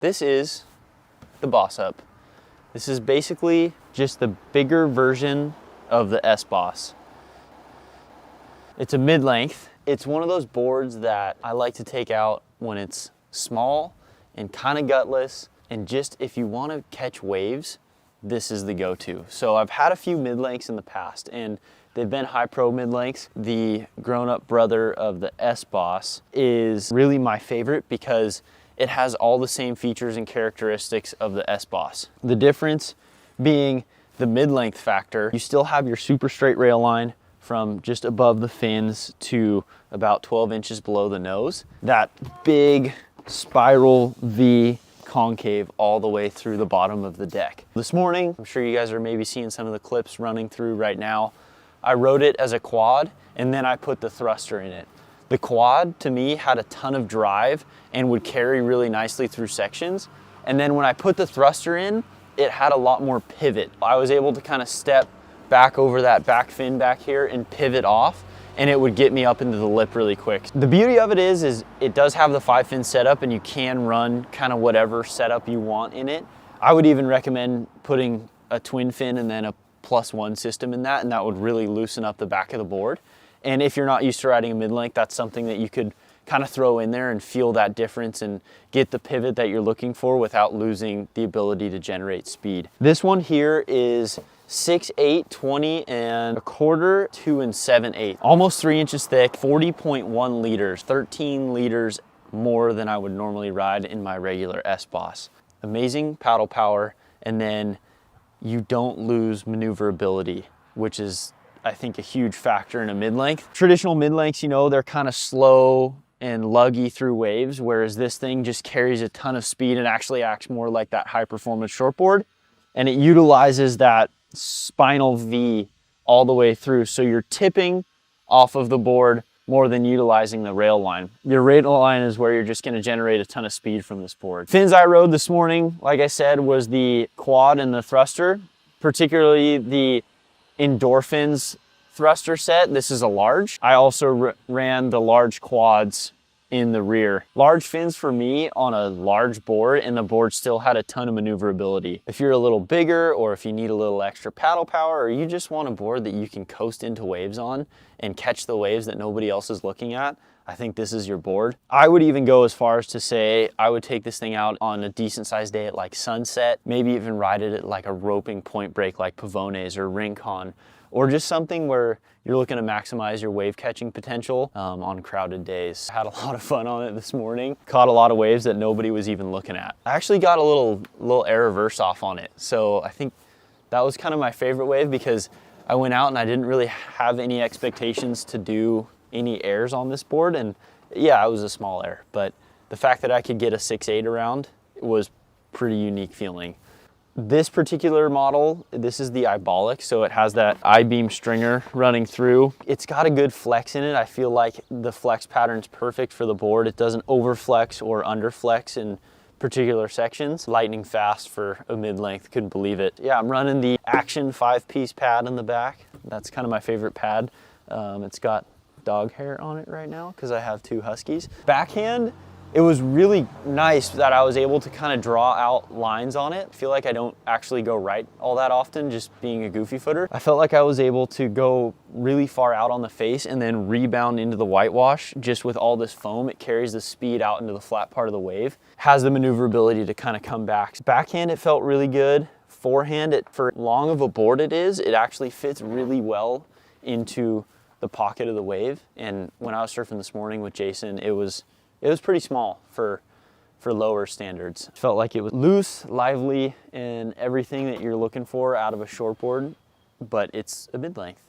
This is the Boss Up. This is basically just the bigger version of the S-Boss. It's a mid-length. It's one of those boards that I like to take out when it's small and kind of gutless, and just if you want to catch waves, this is the go-to. So I've had a few mid-lengths in the past, and they've been high pro mid-lengths. The grown-up brother of the S-Boss is really my favorite because it has all the same features and characteristics of the S-Boss. The difference being the mid-length factor. You still have your super straight rail line from just above the fins to about 12 inches below the nose. That big spiral V concave all the way through the bottom of the deck. This morning, I'm sure you guys are maybe seeing some of the clips running through right now. I rode it as a quad and then I put the thruster in it. The quad to me had a ton of drive and would carry really nicely through sections. And then when I put the thruster in, it had a lot more pivot. I was able to kind of step back over that back fin back here and pivot off, and it would get me up into the lip really quick. The beauty of it is it does have the 5-fin setup, and you can run kind of whatever setup you want in it. I would even recommend putting a twin fin and then a +1 system in that, and that would really loosen up the back of the board. And if you're not used to riding a mid-length, that's something that you could kind of throw in there and feel that difference and get the pivot that you're looking for without losing the ability to generate speed. This one here is 6'8", 20 1/4, 2 7/8. Almost 3 inches thick, 40.1 liters, 13 liters more than I would normally ride in my regular S-Boss. Amazing paddle power, and then you don't lose maneuverability, which is, I think, a huge factor in a mid-length. Traditional mid-lengths, you know, they're kind of slow and luggy through waves, whereas this thing just carries a ton of speed and actually acts more like that high-performance shortboard. And it utilizes that spinal V all the way through. So you're tipping off of the board more than utilizing the rail line. Your rail line is where you're just gonna generate a ton of speed from this board. Fins I rode this morning, like I said, was the quad and the thruster, particularly the Endorphins thruster set. This is a large. I also ran the large quads in the rear. Large fins for me on a large board, and the board still had a ton of maneuverability. If you're a little bigger, or if you need a little extra paddle power, or you just want a board that you can coast into waves on and catch the waves that nobody else is looking at, I think this is your board. I would even go as far as to say I would take this thing out on a decent sized day at like sunset, maybe even ride it at like a roping point break like Pavones or Rincon, or just something where you're looking to maximize your wave catching potential on crowded days. I had a lot of fun on it this morning. Caught a lot of waves that nobody was even looking at. I actually got a little air reverse off on it. So I think that was kind of my favorite wave because I went out and I didn't really have any expectations to do any airs on this board. And yeah, it was a small air, but the fact that I could get a 6'8" around was pretty unique feeling. This particular model, this is the Ibolic, so it has that I-beam stringer running through. It's got a good flex in it. I feel like the flex pattern's perfect for the board. It doesn't overflex or underflex in particular sections. Lightning fast for a mid-length, couldn't believe it. Yeah, I'm running the Action 5-piece pad in the back. That's kind of my favorite pad. It's got dog hair on it right now because I have 2 Huskies. Backhand, it was really nice that I was able to kind of draw out lines on it. I feel like I don't actually go right all that often, just being a goofy footer. I felt like I was able to go really far out on the face and then rebound into the whitewash. Just with all this foam, it carries the speed out into the flat part of the wave. Has the maneuverability to kind of come back. Backhand, it felt really good. Forehand, for long of a board it actually fits really well into the pocket of the wave. And when I was surfing this morning with Jason, it was pretty small for lower standards. Felt like it was loose, lively, and everything that you're looking for out of a shortboard, but it's a mid-length,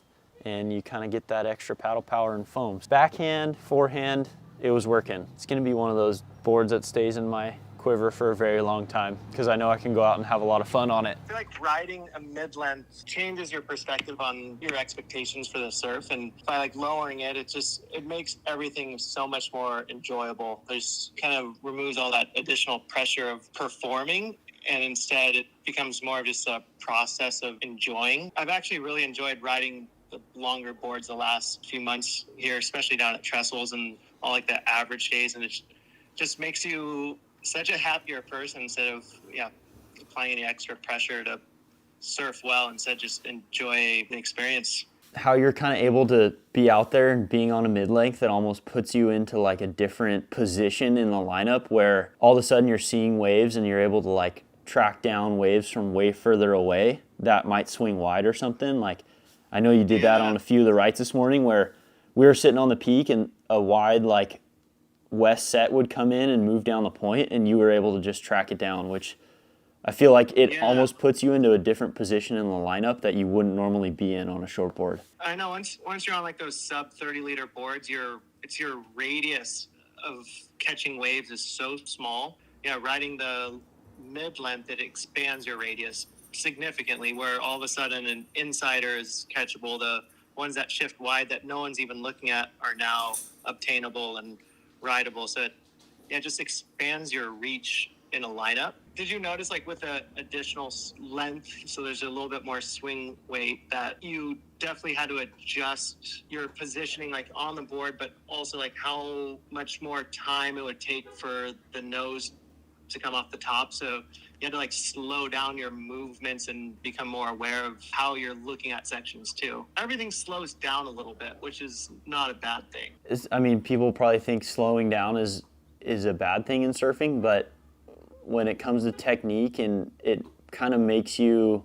and you kind of get that extra paddle power and foam. Backhand, forehand, it was working. It's gonna be one of those boards that stays in my quiver for a very long time because I know I can go out and have a lot of fun on it. I feel like riding a mid-length changes your perspective on your expectations for the surf, and by like lowering it, it makes everything so much more enjoyable. There's kind of removes all that additional pressure of performing, and instead it becomes more of just a process of enjoying. I've actually really enjoyed riding the longer boards the last few months here, especially down at Trestles and all like the average days, and it just makes you such a happier person instead of applying any extra pressure to surf well. Instead, just enjoy the experience. How you're kind of able to be out there and being on a mid-length that almost puts you into like a different position in the lineup where all of a sudden you're seeing waves and you're able to like track down waves from way further away that might swing wide or something. Like I know you did that on a few of the rights this morning where we were sitting on the peak and a wide like west set would come in and move down the point and you were able to just track it down, which I feel like it almost puts you into a different position in the lineup that you wouldn't normally be in on a short board. I know once you're on like those sub 30 liter boards, it's your radius of catching waves is so small. Yeah, riding the mid-length, it expands your radius significantly where all of a sudden an insider is catchable. The ones that shift wide that no one's even looking at are now obtainable and rideable. So it just expands your reach in a lineup. Did you notice like with the additional length, so there's a little bit more swing weight, that you definitely had to adjust your positioning like on the board, but also like how much more time it would take for the nose to come off the top? So you had to like slow down your movements and become more aware of how you're looking at sections too. Everything slows down a little bit, which is not a bad thing. I mean, people probably think slowing down is a bad thing in surfing, but when it comes to technique and it kind of makes you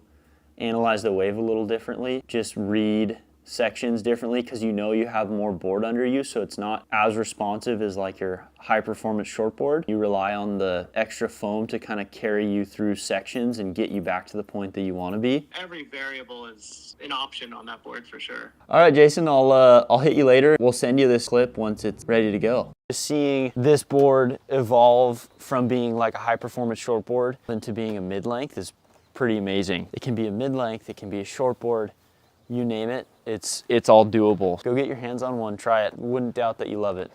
analyze the wave a little differently, just read sections differently because you know you have more board under you, so it's not as responsive as like your high performance short board. You rely on the extra foam to kind of carry you through sections and get you back to the point that you want to be. Every variable is an option on that board for sure. All right, Jason, I'll hit you later. We'll send you this clip once it's ready to go. Just seeing this board evolve from being like a high performance short board into being a mid-length is pretty amazing. It can be a mid-length, it can be a short board, you name it, it's all doable. Go get your hands on one, try it. Wouldn't doubt that you love it.